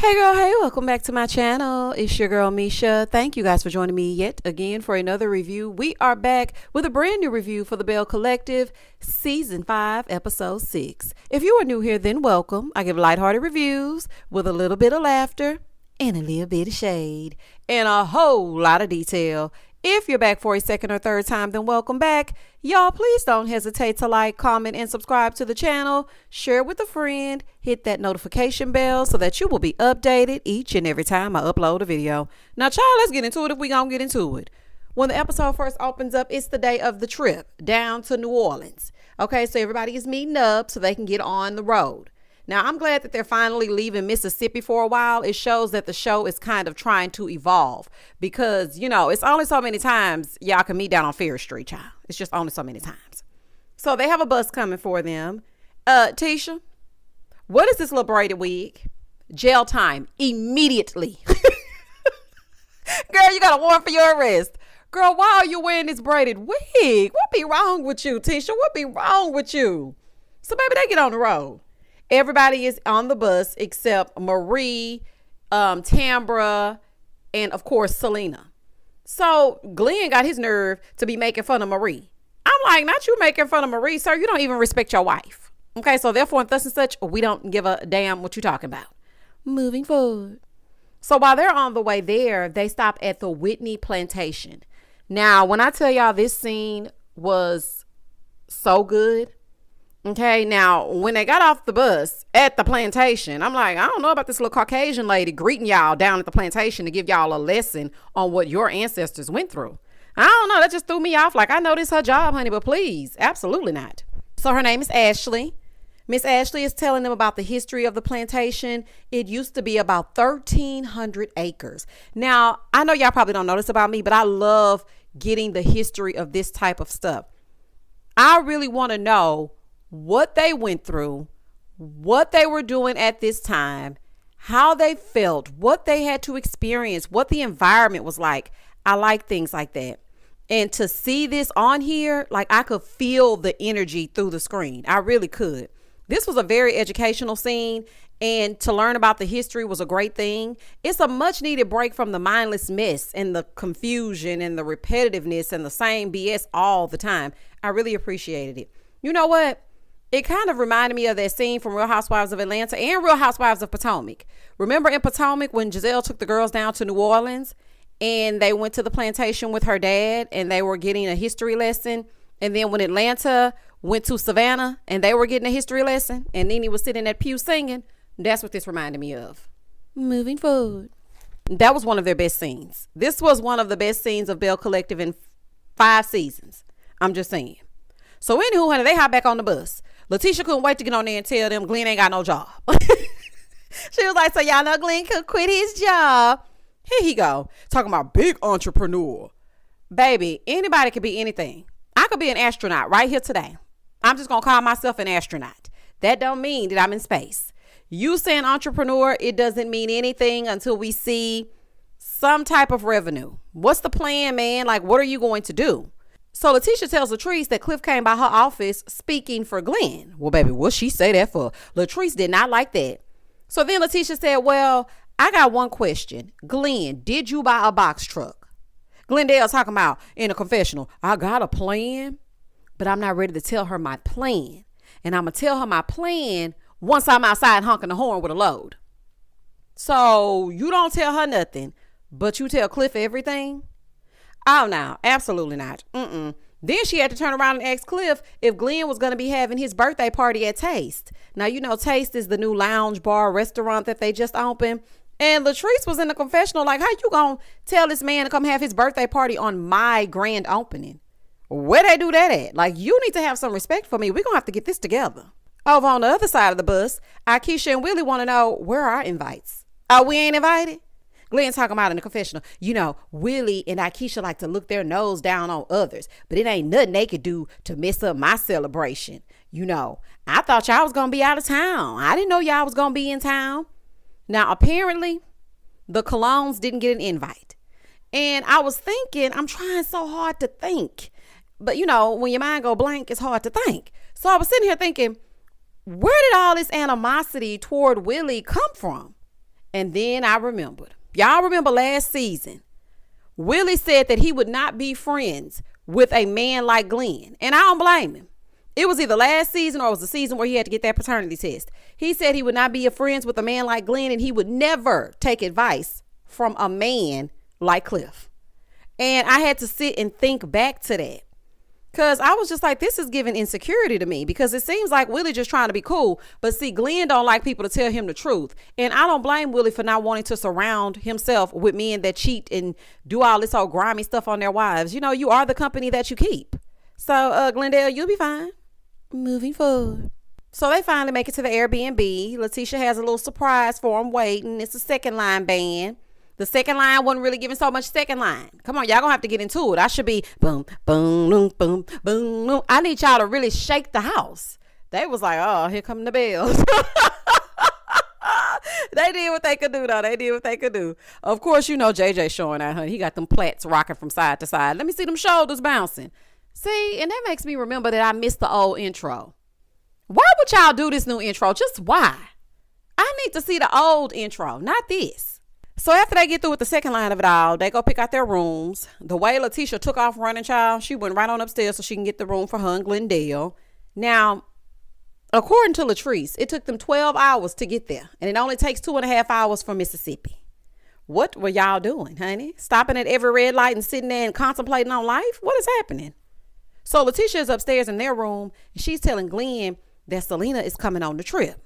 Hey girl, hey, welcome back to my channel. It's your girl Misha. Thank you guys for joining me yet again for another review. We are back with a brand new review for the Belle Collective, Season 5, Episode 6. If you are new here, then welcome. I give lighthearted reviews with a little bit of laughter and a little bit of shade and a whole lot of detail. If you're back for a second or third time, then welcome back. Y'all, please don't hesitate to like, comment, and subscribe to the channel. Share it with a friend. Hit that notification bell so that you will be updated each and every time I upload a video. Now, child, let's get into it if we gonna get into it. When the episode first opens up, it's the day of the trip down to New Orleans. Okay, so everybody is meeting up so they can get on the road. Now, I'm glad that they're finally leaving Mississippi for a while. It shows that the show is kind of trying to evolve because, you know, it's only so many times y'all can meet down on Ferry Street, child. It's just only so many times. So they have a bus coming for them. Tisha, what is this little braided wig? Jail time immediately. Girl, you got a warrant for your arrest. Girl, why are you wearing this braided wig? What be wrong with you, Tisha? What be wrong with you? So, baby, they get on the road. Everybody is on the bus except Marie, Tambra, and of course, Selena. So Glenn got his nerve to be making fun of Marie. I'm like, not you making fun of Marie, sir. You don't even respect your wife. Okay, so therefore, thus and such, we don't give a damn what you talking about. Moving forward. So while they're on the way there, they stop at the Whitney plantation. Now, when I tell y'all this scene was so good. Okay, now, when they got off the bus at the plantation, I'm like, I don't know about this little Caucasian lady greeting y'all down at the plantation to give y'all a lesson on what your ancestors went through. I don't know. That just threw me off. Like, I know this is her job, honey, but please, absolutely not. So her name is Ashley. Miss Ashley is telling them about the history of the plantation. It used to be about 1,300 acres. Now, I know y'all probably don't know this about me, but I love getting the history of this type of stuff. I really want to know what they went through, what they were doing at this time, how they felt, what they had to experience, what the environment was like. I like things like that. And to see this on here, like I could feel the energy through the screen. I really could. This was a very educational scene, and to learn about the history was a great thing. It's a much needed break from the mindless mess and the confusion and the repetitiveness and the same BS all the time. I really appreciated it. You know what? It kind of reminded me of that scene from Real Housewives of Atlanta and Real Housewives of Potomac. Remember in Potomac when Giselle took the girls down to New Orleans and they went to the plantation with her dad and they were getting a history lesson? And then when Atlanta went to Savannah and they were getting a history lesson and Nene was sitting at pew singing, that's what this reminded me of. Moving forward. That was one of their best scenes. This was one of the best scenes of Belle Collective in 5 seasons. I'm just saying. So anywho, honey, they hop back on the bus. Letitia couldn't wait to get on there and tell them Glenn ain't got no job. She was like, so y'all know Glenn could quit his job. Here he go. Talking about big entrepreneur. Baby, anybody could be anything. I could be an astronaut right here today. I'm just going to call myself an astronaut. That don't mean that I'm in space. You saying entrepreneur, it doesn't mean anything until we see some type of revenue. What's the plan, man? Like, what are you going to do? So Letitia tells Latrice that Cliff came by her office speaking for Glenn. Well, baby, what'd she say that for? Latrice did not like that. So then Letitia said, well, I got one question. Glenn, did you buy a box truck? Glendale talking about in a confessional, I got a plan, but I'm not ready to tell her my plan. And I'm going to tell her my plan once I'm outside honking the horn with a load. So you don't tell her nothing, but you tell Cliff everything? Oh, no, absolutely not. Then she had to turn around and ask Cliff if Glenn was going to be having his birthday party at Taste. Now, you know, Taste is the new lounge bar restaurant that they just opened. And Latrice was in the confessional like, how you going to tell this man to come have his birthday party on my grand opening? Where they do that at? Like, you need to have some respect for me. We're going to have to get this together. Over on the other side of the bus, Akeisha and Willie want to know, where are our invites? Oh, we ain't invited? Glenn talking about in the confessional, you know, Willie and Akeisha like to look their nose down on others, but it ain't nothing they could do to mess up my celebration. You know, I thought y'all was going to be out of town. I didn't know y'all was going to be in town. Now, apparently, the Colognes didn't get an invite. And I was thinking, I'm trying so hard to think. But, you know, when your mind go blank, it's hard to think. So I was sitting here thinking, where did all this animosity toward Willie come from? And then I remembered. Y'all remember last season, Willie said that he would not be friends with a man like Glenn. And I don't blame him. It was either last season or it was the season where he had to get that paternity test. He said he would not be friends with a man like Glenn, and he would never take advice from a man like Cliff. And I had to sit and think back to that. Because I was just like, this is giving insecurity to me, because it seems like Willie just trying to be cool. But see, Glenn don't like people to tell him the truth. And I don't blame Willie for not wanting to surround himself with men that cheat and do all this old grimy stuff on their wives. You know, you are the company that you keep. So, Glendale, you'll be fine. Moving forward. So they finally make it to the Airbnb. Letitia has a little surprise for him waiting. It's a second line band. The second line wasn't really giving so much second line. Come on, y'all gonna have to get into it. I should be boom, boom, boom, boom, boom, boom. I need y'all to really shake the house. They was like, oh, here come the bells. They did what they could do, though. They did what they could do. Of course, you know JJ showing out, honey. He got them plaits rocking from side to side. Let me see them shoulders bouncing. See, and that makes me remember that I missed the old intro. Why would y'all do this new intro? Just why? I need to see the old intro, not this. So after they get through with the second line of it all, they go pick out their rooms. The way Letitia took off running, child, she went right on upstairs so she can get the room for her and Glendale. Now, according to Latrice, it took them 12 hours to get there, and it only takes 2.5 hours from Mississippi. What were y'all doing, honey? Stopping at every red light and sitting there and contemplating on life? What is happening? So Letitia is upstairs in their room, and she's telling Glenn that Selena is coming on the trip.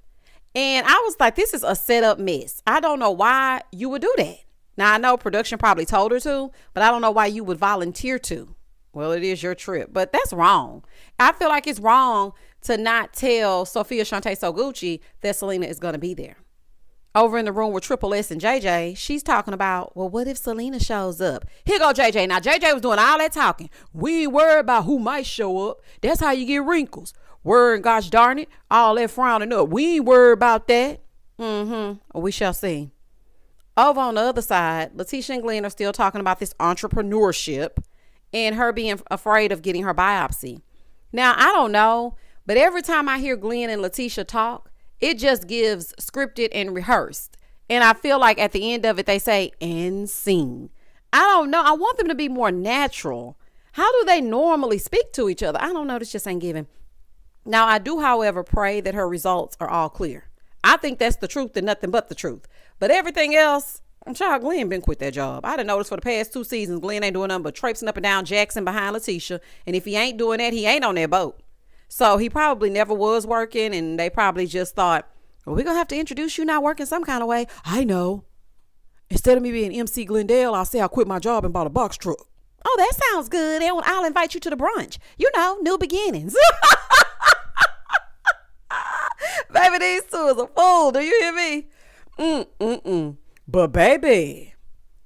And I was like, this is a set up mess. I don't know why you would do that. Now, I know production probably told her to, but I don't know why you would volunteer to. Well, it is your trip, but that's wrong. I feel like it's wrong to not tell Sophia Shantae Soguchi that Selena is going to be there. Over in the room with Triple S and JJ, she's talking about, well, what if Selena shows up? Here go JJ. Now, JJ was doing all that talking. We ain't worried about who might show up. That's how you get wrinkles. Word, gosh darn it, all that frowning up. We ain't worried about that. We shall see. Over on the other side, Letitia and Glenn are still talking about this entrepreneurship and her being afraid of getting her biopsy. Now, I don't know, but every time I hear Glenn and Letitia talk, it just gives scripted and rehearsed. And I feel like at the end of it, they say, and scene. I don't know. I want them to be more natural. How do they normally speak to each other? I don't know. This just ain't giving. Now, I do, however, pray that her results are all clear. I think that's the truth and nothing but the truth. But everything else, I'm sure Glenn been quit that job. I done noticed for the past 2 seasons, Glenn ain't doing nothing but traipsing up and down Jackson behind Letitia. And if he ain't doing that, he ain't on that boat. So he probably never was working, and they probably just thought, well, we're going to have to introduce you not working some kind of way. I know. Instead of me being MC Glendale, I'll say I quit my job and bought a box truck. Oh, that sounds good. I'll invite you to the brunch. You know, new beginnings. Baby, these two is a fool. Do you hear me? But baby,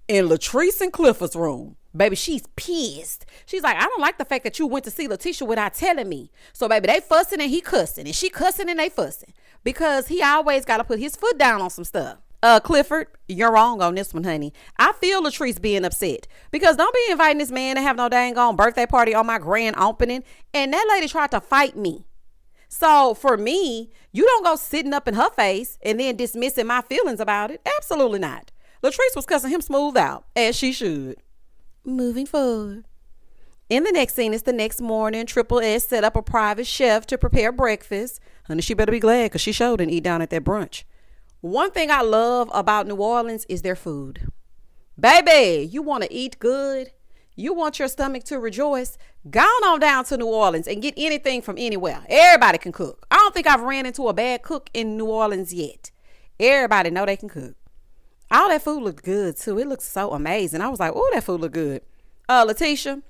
in Latrice and Clifford's room, baby, she's pissed. She's like, I don't like the fact that you went to see Letitia without telling me. So baby, they fussing and he cussing, and she cussing and they fussing, because he always got to put his foot down on some stuff. Clifford, you're wrong on this one, honey. I feel Latrice being upset, because don't be inviting this man to have no dang on birthday party on my grand opening. And that lady tried to fight me. So for me, you don't go sitting up in her face and then dismissing my feelings about it. Absolutely not. Latrice was cussing him smooth out, as she should. Moving forward. In the next scene, it's the next morning. Triple S set up a private chef to prepare breakfast. Honey, she better be glad, because she sure didn't eat down at that brunch. One thing I love about New Orleans is their food. Baby, you want to eat good? You want your stomach to rejoice? Go on down to New Orleans and get anything from anywhere. Everybody can cook. I don't think I've ran into a bad cook in New Orleans yet. Everybody know they can cook. All that food looked good too. It looked so amazing. I was like, oh, that food looked good. Letitia,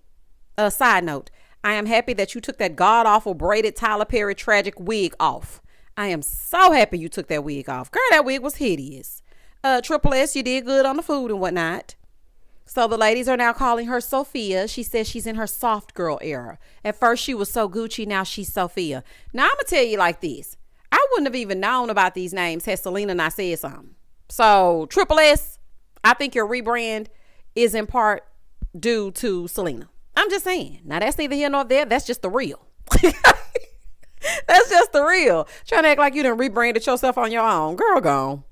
side note, I am happy that you took that god-awful braided Tyler Perry tragic wig off. I am so happy you took that wig off. Girl, that wig was hideous. Triple S, you did good on the food and whatnot. So the ladies are now calling her Sophia. She says she's in her soft girl era. At first she was so Gucci, now she's Sophia. Now I'm going to tell you like this. I wouldn't have even known about these names had Selena not said something. So Triple S, I think your rebrand is in part due to Selena. I'm just saying. Now that's neither here nor there. That's just the real. That's just the real. Trying to act like you done rebranded yourself on your own. Girl, gone.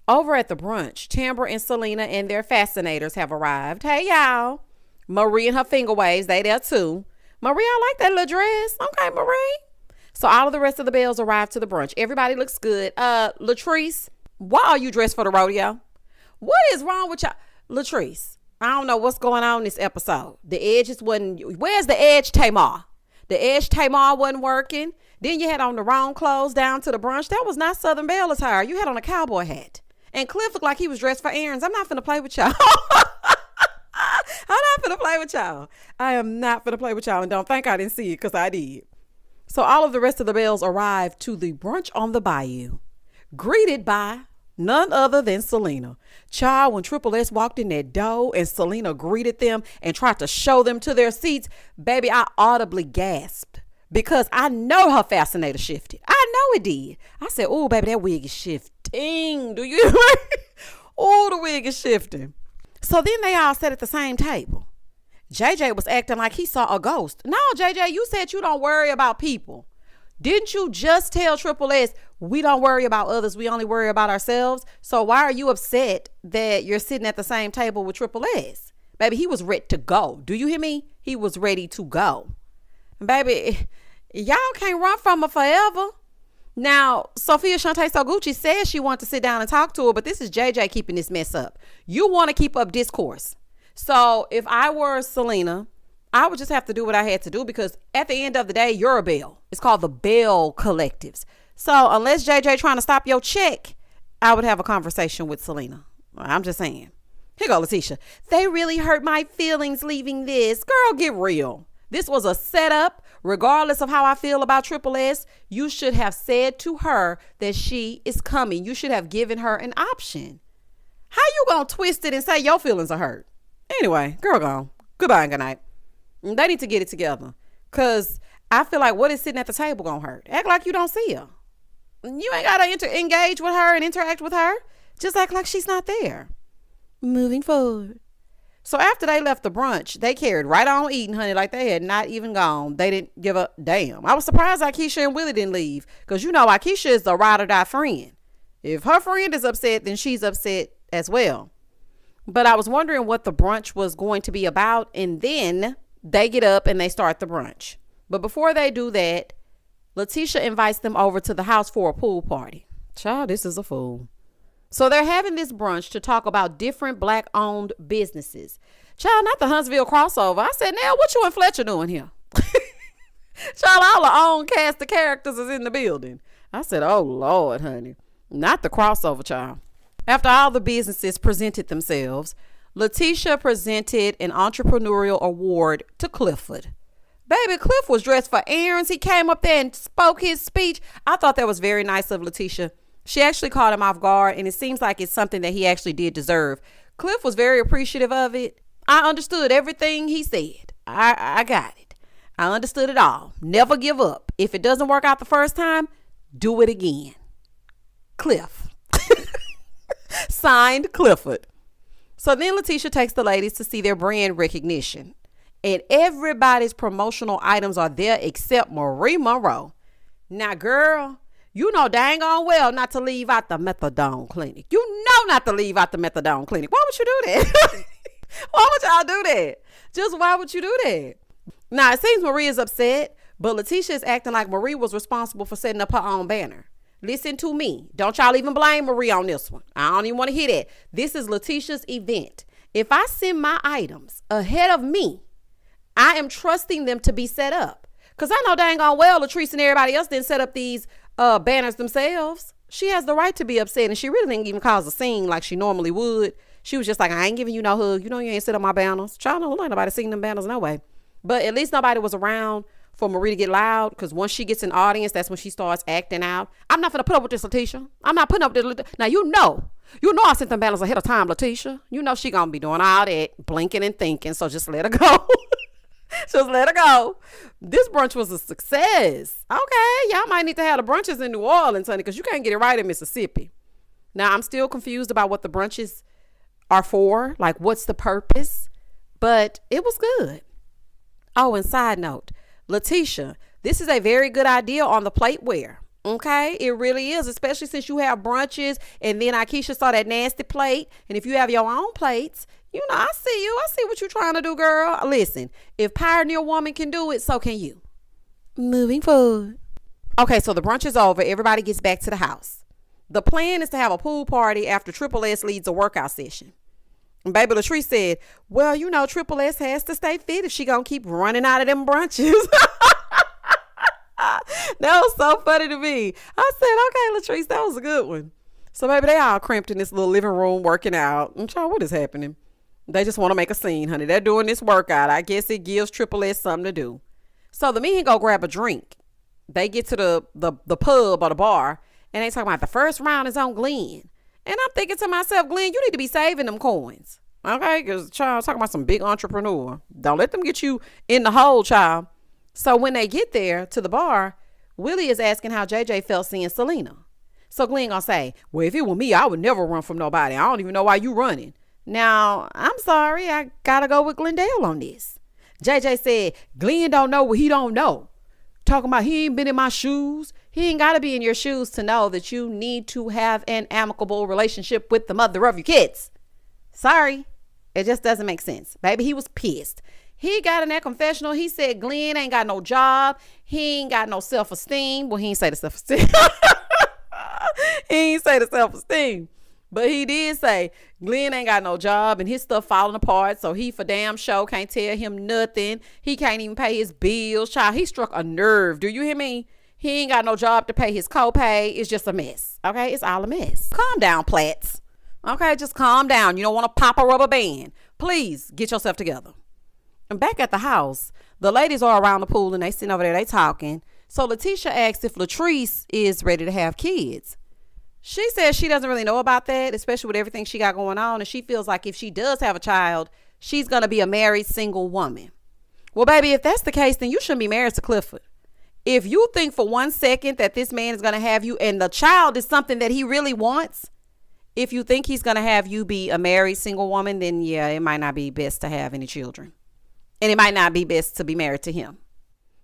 Over at the brunch, Timber and Selena and their fascinators have arrived. Hey, y'all. Marie and her finger waves, they there too. Marie, I like that little dress. Okay, Marie. So all of the rest of the Bells arrived to the brunch. Everybody looks good. Latrice, why are you dressed for the rodeo? What is wrong with y'all? Latrice, I don't know what's going on this episode. The edges wasn't, where's the edge Tamar? The edge Tamar wasn't working. Then you had on the wrong clothes down to the brunch. That was not Southern Belle attire. You had on a cowboy hat. And Cliff looked like he was dressed for errands. I'm not finna play with y'all. I'm not finna play with y'all. I am not finna play with y'all. And don't think I didn't see it, because I did. So all of the rest of the Bells arrived to the brunch on the Bayou, greeted by none other than Selena. Child, when Triple S walked in that door and Selena greeted them and tried to show them to their seats, baby, I audibly gasped because I know her fascinator shifted. I know it did. I said, oh, baby, that wig is shifting. Do you hear me? Oh, the wig is shifting. So then they all sat at the same table. JJ was acting like he saw a ghost. No, JJ, you said you don't worry about people. Didn't you just tell Triple S, we don't worry about others, we only worry about ourselves? So why are you upset that you're sitting at the same table with Triple S? Baby, he was ready to go. Do you hear me? He was ready to go. Baby, y'all can't run from her forever. Now, Sophia Shantae Soguchi says she wants to sit down and talk to her, but this is JJ keeping this mess up. You want to keep up discourse. So if I were Selena, I would just have to do what I had to do, because at the end of the day, you're a Belle. It's called the Belle Collectives. So unless JJ trying to stop your check, I would have a conversation with Selena. I'm just saying. Here go Letitia. They really hurt my feelings leaving this. Girl, get real. This was a setup. Regardless of how I feel about Triple S, you should have said to her that she is coming. You should have given her an option. How you gonna twist it and say your feelings are hurt? Anyway, girl gone. Goodbye and good night. They need to get it together, because I feel like what is sitting at the table gonna hurt. Act like you don't see her. You ain't gotta engage with her and interact with her. Just act like she's not there. Moving forward. So after they left the brunch, they carried right on eating, honey, like they had not even gone. They didn't give a damn. I was surprised Akeisha and Willie didn't leave, because you know Akeisha is the ride or die friend. If her friend is upset, then she's upset as well. But I was wondering what the brunch was going to be about, and then they get up and they start the brunch. But before they do that, Letitia invites them over to the house for a pool party. Child, this is a fool. So they're having this brunch to talk about different Black-owned businesses. Child, not the Huntsville crossover. I said, now what you and Fletcher doing here? Child, all the own cast of characters is in the building. I said, oh, Lord, honey. Not the crossover, child. After all the businesses presented themselves, Letitia presented an entrepreneurial award to Clifford. Baby, Cliff was dressed for errands. He came up there and spoke his speech. I thought that was very nice of Letitia. She actually caught him off guard, and it seems like it's something that he actually did deserve. Cliff was very appreciative of it. I understood everything he said. I got it. I understood it all. Never give up. If it doesn't work out the first time, do it again. Cliff. Signed, Clifford. So then Letitia takes the ladies to see their brand recognition. And everybody's promotional items are there except Marie Monroe. Now, girl, you know dang on well not to leave out the methadone clinic. You know not to leave out the methadone clinic. Why would you do that? Why would y'all do that? Just why would you do that? Now, it seems Marie is upset, but Letitia is acting like Marie was responsible for setting up her own banner. Listen to me. Don't y'all even blame Marie on this one. I don't even want to hear that. This is Letitia's event. If I send my items ahead of me, I am trusting them to be set up. Because I know dang on well Latrice and everybody else didn't set up these banners themselves. She has the right to be upset, and she really didn't even cause a scene like she normally would. She was just like, I ain't giving you no hug. You know you ain't set up my banners. Child, no, like nobody seen them banners no way. But at least nobody was around for Marie to get loud, because once she gets an audience, that's when she starts acting out. I'm not gonna put up with this, Letitia. I'm not putting up with this. Now, you know I sent them banners ahead of time, Letitia. You know she gonna be doing all that blinking and thinking, so just let her go. Just let her go. This brunch was a success. Okay, y'all might need to have the brunches in New Orleans, honey, because you can't get it right in Mississippi. Now, I'm still confused about what the brunches are for, like what's the purpose, but it was good. Oh, and side note, Letitia, this is a very good idea on the plateware. Okay, it really is, especially since you have brunches and then Akeisha saw that nasty plate. And if you have your own plates, I see you. I see what you're trying to do, girl. Listen, if Pioneer Woman can do it, so can you. Moving forward. Okay, so the brunch is over. Everybody gets back to the house. The plan is to have a pool party after Triple S leads a workout session. And baby Latrice said, well, Triple S has to stay fit if she gonna keep running out of them brunches. That was so funny to me. I said, okay, Latrice, that was a good one. So baby, they all cramped in this little living room working out. And child, what is happening? They just want to make a scene, honey. They're doing this workout. I guess it gives Triple S something to do. So the men go grab a drink. They get to the pub or the bar, and they talking about the first round is on Glenn. And I'm thinking to myself, Glenn, you need to be saving them coins. Okay? Because child, talking about some big entrepreneur. Don't let them get you in the hole, child. So when they get there to the bar, Willie is asking how JJ felt seeing Selena. So Glenn gonna say, well, if it were me, I would never run from nobody. I don't even know why you running. Now, I'm sorry. I gotta go with Glendale on this. JJ said, Glenn don't know what he don't know. Talking about he ain't been in my shoes. He ain't gotta be in your shoes to know that you need to have an amicable relationship with the mother of your kids. Sorry. It just doesn't make sense. Baby, he was pissed. He got in that confessional. He said Glenn ain't got no job. He ain't got no self-esteem. Well, he ain't say the self-esteem. He ain't say the self-esteem. But he did say Glenn ain't got no job and his stuff falling apart. So he for damn sure can't tell him nothing. He can't even pay his bills. Child, he struck a nerve. Do you hear me? He ain't got no job to pay his copay. It's just a mess. Okay? It's all a mess. Calm down, Platts. Okay? Just calm down. You don't want to pop a rubber band. Please get yourself together. And back at the house, the ladies are around the pool and they sitting over there, they talking. So Letitia asks if Latrice is ready to have kids. She says she doesn't really know about that, especially with everything she got going on. And she feels like if she does have a child, she's going to be a married single woman. Well, baby, if that's the case, then you shouldn't be married to Clifford. If you think for 1 second that this man is going to have you and the child is something that he really wants, if you think he's going to have you be a married single woman, then yeah, it might not be best to have any children. And it might not be best to be married to him.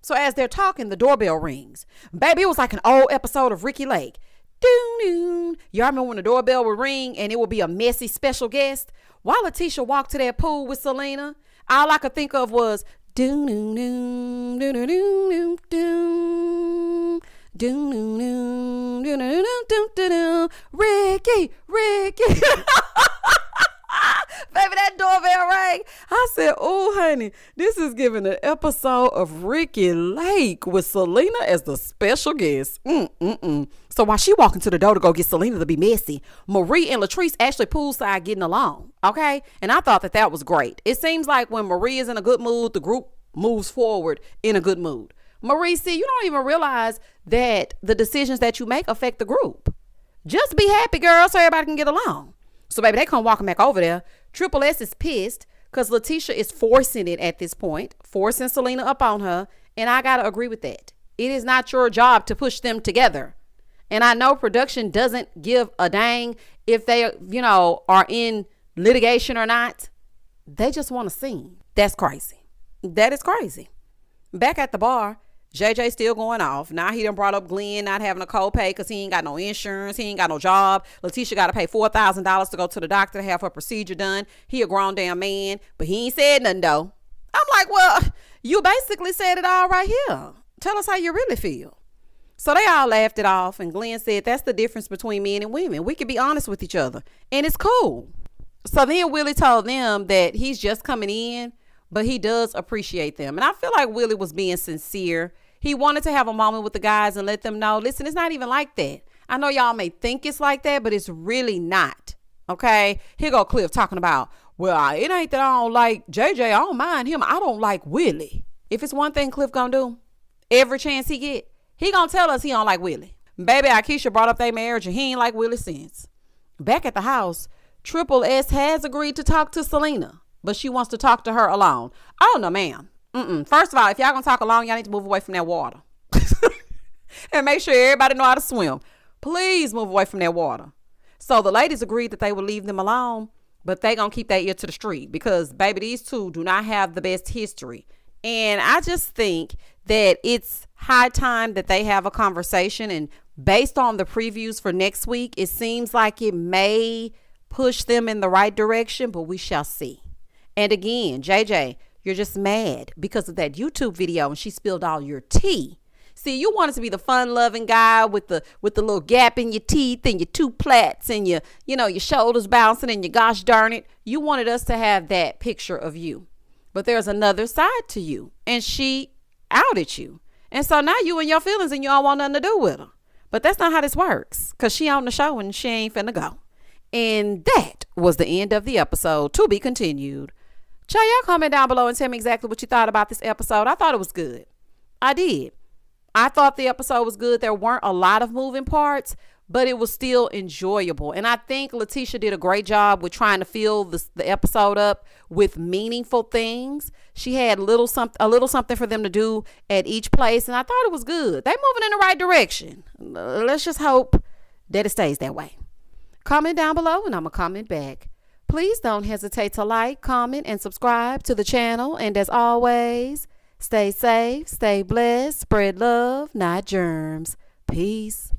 So as they're talking, the doorbell rings. Baby, it was like an old episode of Ricky Lake. Doo-doo. Y'all remember when the doorbell would ring and it would be a messy special guest? While Letitia walked to that pool with Selena, all I could think of was doo-doo-doo, doo-doo-doo, doo, doo-doo-doo, doo-doo-doo, Ricky. Baby, that doorbell rang. I said, oh, honey, this is giving an episode of Ricky Lake with Selena as the special guest. So while she walking to the door to go get Selena to be messy, Marie and Latrice actually poolside getting along. Okay. And I thought that was great. It seems like when Marie is in a good mood, the group moves forward in a good mood. Marie, see, you don't even realize that the decisions that you make affect the group. Just be happy, girl, so everybody can get along. So, baby, they come walking back over there. Triple S is pissed because Letitia is forcing it at this point, forcing Selena up on her. And I got to agree with that. It is not your job to push them together. And I know production doesn't give a dang if they, are in litigation or not. They just want to sing. That's crazy. That is crazy. Back at the bar, JJ still going off. Now he done brought up Glenn not having a copay because he ain't got no insurance. He ain't got no job. Letitia got to pay $4,000 to go to the doctor to have her procedure done. He a grown damn man, but he ain't said nothing though. I'm like, well, you basically said it all right here. Tell us how you really feel. So they all laughed it off, and Glenn said that's the difference between men and women. We can be honest with each other, and it's cool. So then Willie told them that he's just coming in, but he does appreciate them. And I feel like Willie was being sincere. He wanted to have a moment with the guys and let them know, listen, it's not even like that. I know y'all may think it's like that, but it's really not. Okay. Here go Cliff talking about, well, it ain't that I don't like JJ. I don't mind him. I don't like Willie. If it's one thing Cliff gonna do, every chance he get, he gonna tell us he don't like Willie. Baby, Akeisha brought up their marriage and he ain't like Willie since. Back at the house, Triple S has agreed to talk to Selena, but she wants to talk to her alone. Oh, no, ma'am. First of all, if y'all gonna talk alone, y'all need to move away from that water. And make sure everybody know how to swim. Please move away from that water. So the ladies agreed that they would leave them alone, but they gonna keep their ear to the street because, baby, these two do not have the best history. And I just think that it's high time that they have a conversation and Based on the previews for next week, it seems like it may push them in the right direction, but we shall see. And again, JJ, you're just mad because of that YouTube video and she spilled all your tea. See, you wanted to be the fun-loving guy with the little gap in your teeth and your two plaits and your shoulders bouncing and your gosh darn it. You wanted us to have that picture of you. But there's another side to you, and she outed you. And so now you in your feelings and you don't want nothing to do with her. But that's not how this works, because she on the show and she ain't finna go. And that was the end of the episode. To be continued. Y'all comment down below and tell me exactly what you thought about this episode. I thought it was good. I did. I thought the episode was good. There weren't a lot of moving parts, but it was still enjoyable. And I think Letitia did a great job with trying to fill the episode up with meaningful things. She had a little something for them to do at each place, and I thought it was good. They moving in the right direction. Let's just hope that it stays that way. Comment down below, and I'm going to comment back. Please don't hesitate to like, comment, and subscribe to the channel. And as always, stay safe, stay blessed, spread love, not germs. Peace.